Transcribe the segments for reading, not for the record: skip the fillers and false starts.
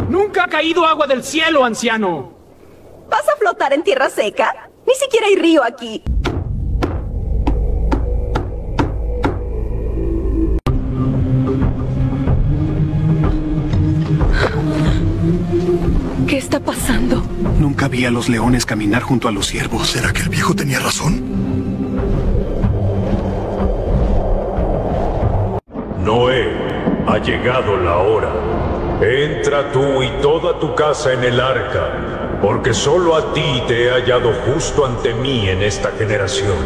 ¡Nunca ha caído agua del cielo, anciano! ¿Vas a flotar en tierra seca? Ni siquiera hay río aquí. ¿Qué está pasando? Nunca vi a los leones caminar junto a los ciervos. ¿Será que el viejo tenía razón? Noé, ha llegado la hora. Entra tú y toda tu casa en el arca, porque solo a ti te he hallado justo ante mí en esta generación.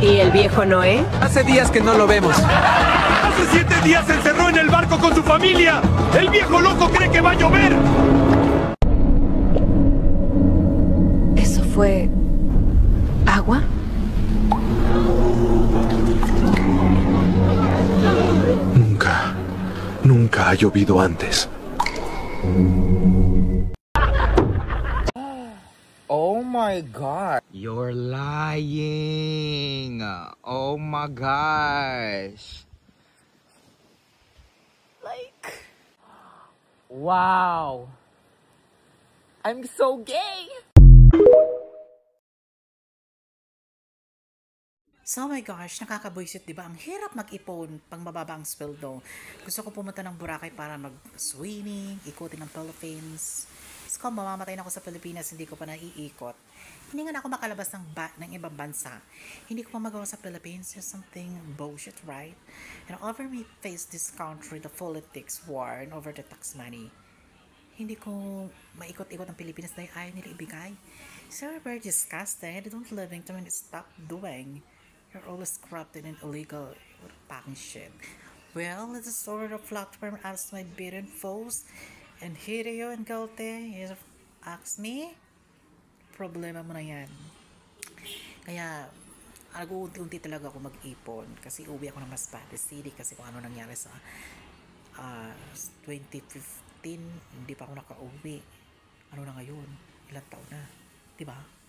¿Y el viejo Noé? Hace días que no lo vemos. ¡Hace 7 días se encerró en el barco con su familia! ¡El viejo loco cree que va a llover! ¿Eso fue... agua? Nunca ha llovido antes. Oh my god. You're lying. Oh my gosh. Like... Wow. I'm so gay. So, oh my gosh, nakakabuisit, diba? Ang hirap mag-ipon pang mababa ang sweldo. Gusto ko pumunta ng Boracay para mag-swimming, ikutin ng Philippines. So, kung mamamatay na ako sa Pilipinas, hindi ko pa naiikot. Hindi nga na ako makalabas ng ibang bansa. Hindi ko pa magawa sa Philippines. It's something bullshit, right? And over me face this country, the politics war, and over the tax money. Hindi ko maikot-ikot ang Pilipinas dahil ayaw nila ibigay. So, we're very disgusted. Don't living to me, stop doing. You're always corrupted and illegal. What fucking shit. Well, let's sort of platform as my beaten foes. And Hideo and Galte, you ask me, problema mo na yan. Kaya, nag-uunti-unti talaga ako mag-ipon. Kasi uwi ako ng Masbate City kasi kung ano nangyari sa 2015, hindi pa ako nakauwi. Ano na ngayon? Ilang taon na? Diba?